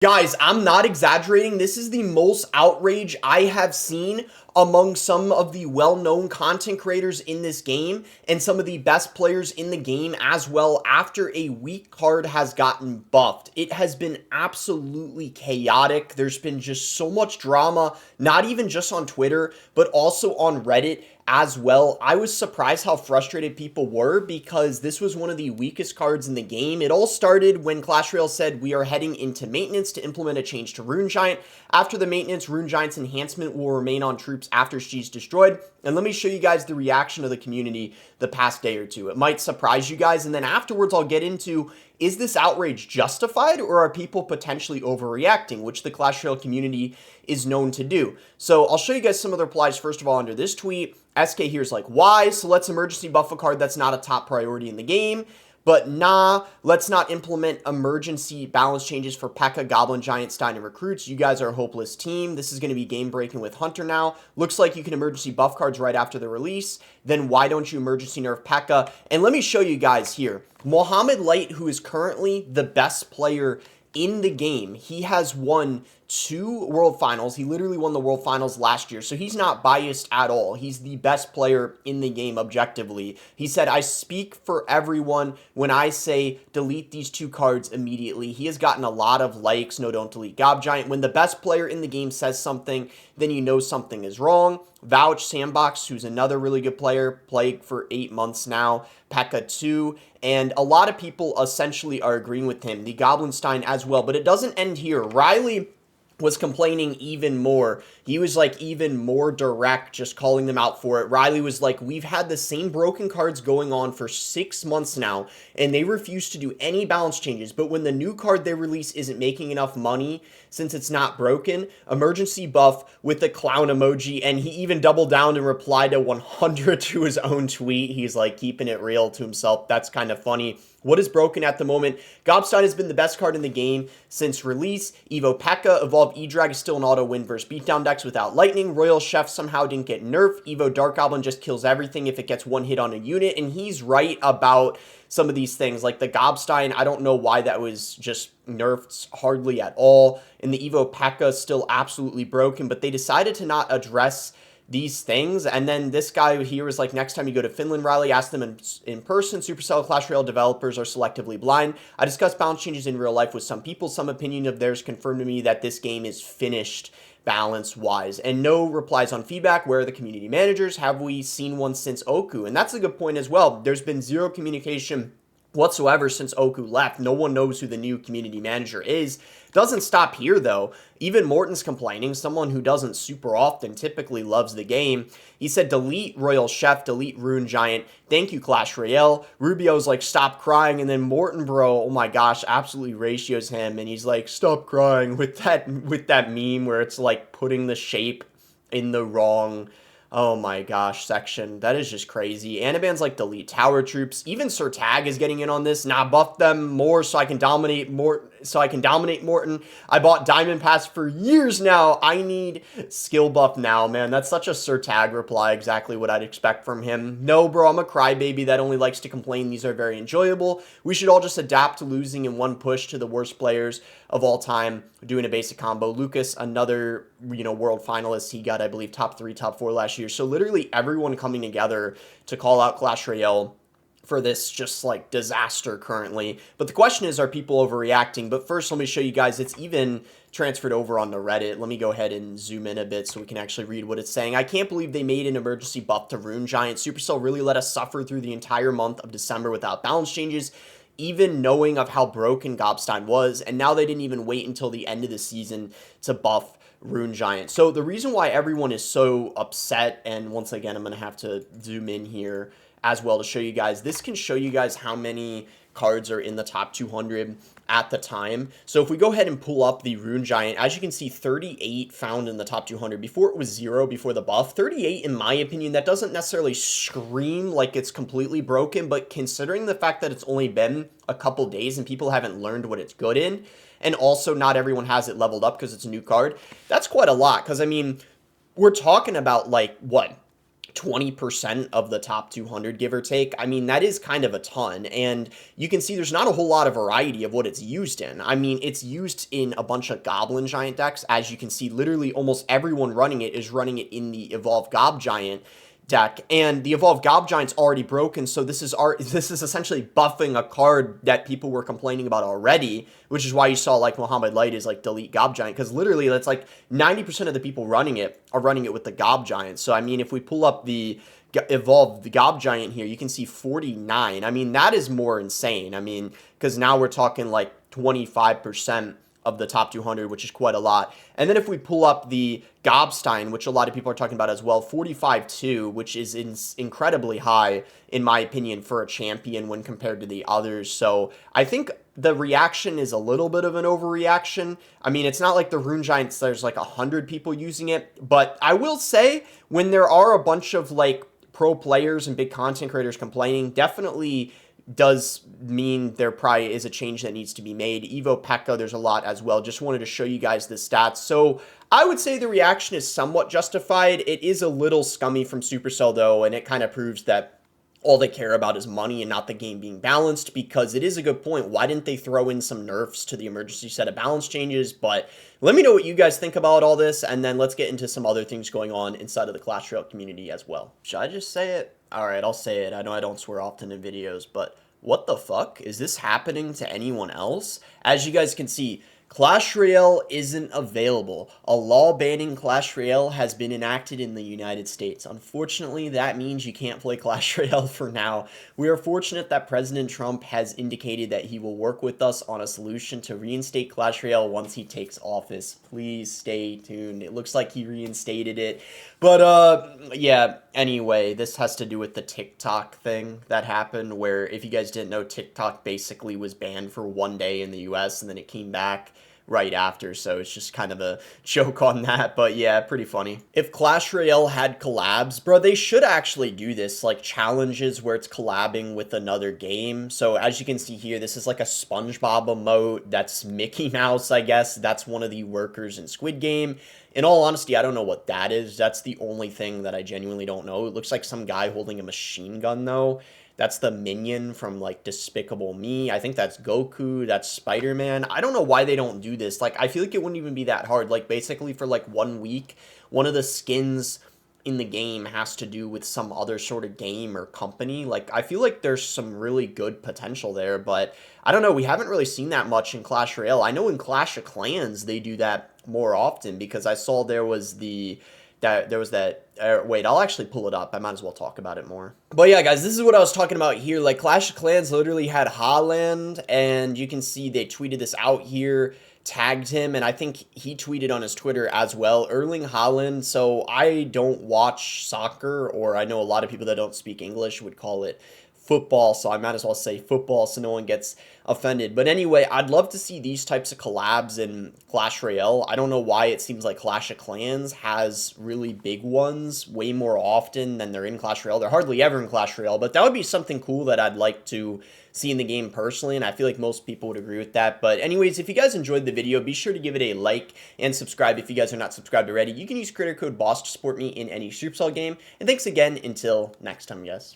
Guys, I'm not exaggerating. This is the most outrage I have seen among some of the well-known content creators in this game and some of the best players in the game as well after a weak card has gotten buffed. It has been absolutely chaotic. There's been just so much drama, not even just on Twitter, but also on Reddit as well. I was surprised how frustrated people were because this was one of the weakest cards in the game. It all started when Clash Royale said we are heading into maintenance to implement a change to Rune Giant. After the maintenance, Rune Giant's enhancement will remain on troops after she's destroyed. And let me show you guys the reaction of the community the past day or two. It might surprise you guys. And then afterwards, I'll get into, is this outrage justified or are people potentially overreacting, which the Clash Royale community is known to do. So I'll show you guys some of the replies. First of all, under this tweet, SK here's like, why? So let's emergency buff a card that's not a top priority in the game. But nah, let's not implement emergency balance changes for P.E.K.K.A, Goblin Giant, Stein, and Recruits. You guys are a hopeless team. This is going to be game breaking with Hunter now. Looks like you can emergency buff cards right after the release. Then why don't you emergency nerf P.E.K.K.A? And let me show you guys here. Mohamed Light, who is currently the best player in the game, he has won 2 World Finals. He literally won the World Finals last year, so he's not biased at all. He's the best player in the game objectively. He said, I speak for everyone when I say delete these 2 cards immediately. He has gotten a lot of likes. No, don't delete Gob Giant. When the best player in the game says something, then you know something is wrong. Vouch Sandbox, who's another really good player, played for 8 months now. P.E.K.K.A 2, and a lot of people essentially are agreeing with him. The Goblinstein as well, but it doesn't end here. Riley was complaining even more. He was like even more direct, just calling them out for it. Riley was like, we've had the same broken cards going on for 6 months now, and they refuse to do any balance changes. But when the new card they release isn't making enough money, since it's not broken, emergency buff with the clown emoji. And he even doubled down and replied to 100 to his own tweet. He's like keeping it real to himself. That's kind of funny. What is broken at the moment? Gobstein has been the best card in the game since release. Evo P.E.K.K.A, Evolved E-Drag is still an auto win versus beatdown decks without lightning. Royal Chef somehow didn't get nerfed. Evo Dark Goblin just kills everything if it gets one hit on a unit. And he's right about some of these things. Like the Gobstein, I don't know why that was just nerfed hardly at all. And the Evo P.E.K.K.A is still absolutely broken. But they decided to not address these things. And then this guy here was like, next time you go to Finland, Riley, ask them in person. Supercell Clash Royale developers are selectively blind. I discussed balance changes in real life with some people. Some opinion of theirs confirmed to me that this game is finished balance-wise. And no replies on feedback. Where are the community managers? Have we seen one since Oku? And that's a good point as well. There's been zero communication whatsoever since Oku left. No one knows who the new community manager is. Doesn't stop here though. Even Morton's complaining, someone who doesn't super often typically loves the game. He said, delete Royal Chef, delete Rune Giant. Thank you, Clash Royale. Rubio's like, stop crying. And then Morton, bro, oh my gosh, absolutely ratios him. And he's like, stop crying with that meme where it's like putting the shape in the wrong, oh my gosh, section. That is just crazy. Anaban's like, delete tower troops. Even Sir Tag is getting in on this. Nah, buff them more so I can dominate Morton. I bought Diamond Pass for years now. I need skill buff now, man. That's such a Sir Tag reply. Exactly what I'd expect from him. No, bro, I'm a crybaby that only likes to complain. These are very enjoyable. We should all just adapt to losing in one push to the worst players of all time doing a basic combo. Lucas, another, world finalist. He got, I believe, top 3, top 4 last year. So literally everyone coming together to call out Clash Royale for this just like disaster currently. But the question is, are people overreacting? But first, let me show you guys, it's even transferred over onto Reddit. Let me go ahead and zoom in a bit so we can actually read what it's saying. I can't believe they made an emergency buff to Rune Giant. Supercell really let us suffer through the entire month of December without balance changes, even knowing of how broken Gobstein was. And now they didn't even wait until the end of the season to buff Rune Giant. So the reason why everyone is so upset, and once again, I'm going to have to zoom in here as well to show you guys. This can show you guys how many cards are in the top 200 at the time. So if we go ahead and pull up the Rune Giant, as you can see, 38 found in the top 200. Before it was 0 before the buff. 38, in my opinion, that doesn't necessarily scream like it's completely broken, but considering the fact that it's only been a couple days and people haven't learned what it's good in, and also not everyone has it leveled up because it's a new card, that's quite a lot. Because, I mean, we're talking about, like, what, 20% of the top 200, give or take. I mean, that is kind of a ton. And you can see there's not a whole lot of variety of what it's used in. I mean, it's used in a bunch of Goblin Giant decks. As you can see, literally almost everyone running it is running it in the Evolved Gob Giant deck, and the Evolved Gob Giant's already broken, so this is essentially buffing a card that people were complaining about already, which is why you saw like Muhammad Light is like delete Gob Giant, because literally that's like 90% of the people running it are running it with the Gob Giant. So I mean, if we pull up the Evolved Gob Giant here, you can see 49. I mean, that is more insane. I mean, because now we're talking like 25% of the top 200, which is quite a lot. And then if we pull up the Gobstein, which a lot of people are talking about as well, 45-2, which is incredibly high, in my opinion, for a champion when compared to the others. So I think the reaction is a little bit of an overreaction. I mean, it's not like the Rune Giants, there's like 100 people using it, but I will say when there are a bunch of like pro players and big content creators complaining, definitely does mean there probably is a change that needs to be made. Evo Pekka, there's a lot as well. Just wanted to show you guys the stats. So I would say the reaction is somewhat justified. It is a little scummy from Supercell though, and it kind of proves that all they care about is money and not the game being balanced, because it is a good point. Why didn't they throw in some nerfs to the emergency set of balance changes? But let me know what you guys think about all this, and then let's get into some other things going on inside of the Clash Royale community as well. Should I just say it? Alright, I'll say it. I know I don't swear often in videos, but what the fuck? Is this happening to anyone else? As you guys can see, Clash Royale isn't available. A law banning Clash Royale has been enacted in the United States. Unfortunately, that means you can't play Clash Royale for now. We are fortunate that President Trump has indicated that he will work with us on a solution to reinstate Clash Royale once he takes office. Please stay tuned. It looks like he reinstated it. But, yeah, anyway, this has to do with the TikTok thing that happened, where if you guys didn't know, TikTok basically was banned for one day in the US, and then it came back right after, so it's just kind of a joke on that. But yeah, pretty funny. If Clash Royale had collabs, bro, they should actually do this, like challenges where it's collabing with another game. So as you can see here, this is like a SpongeBob emote. That's Mickey Mouse, I guess. That's one of the workers in Squid Game. In all honesty, I don't know what that is. That's the only thing that I genuinely don't know. It looks like some guy holding a machine gun, though. That's the minion from, like, Despicable Me. I think that's Goku. That's Spider-Man. I don't know why they don't do this. Like, I feel like it wouldn't even be that hard. Like, basically for, like, 1 week, one of the skins in the game has to do with some other sort of game or company. Like, I feel like there's some really good potential there, but I don't know. We haven't really seen that much in Clash Royale. I know in Clash of Clans they do that more often, because I saw there was wait, I'll actually pull it up. I might as well talk about it more. But yeah, guys, this is what I was talking about here. Like, Clash of Clans literally had Haaland, and you can see they tweeted this out here, tagged him, and I think he tweeted on his Twitter as well, Erling Haaland. So I don't watch soccer, or I know a lot of people that don't speak English would call it football, so I might as well say football so no one gets offended. But anyway, I'd love to see these types of collabs in Clash Royale. I don't know why it seems like Clash of Clans has really big ones way more often than they're in Clash Royale. They're hardly ever in Clash Royale, but that would be something cool that I'd like to see in the game personally, and I feel like most people would agree with that. But anyways, if you guys enjoyed the video, be sure to give it a like and subscribe if you guys are not subscribed already. You can use creator code BOSS to support me in any Supercell game. And thanks again until next time, guys.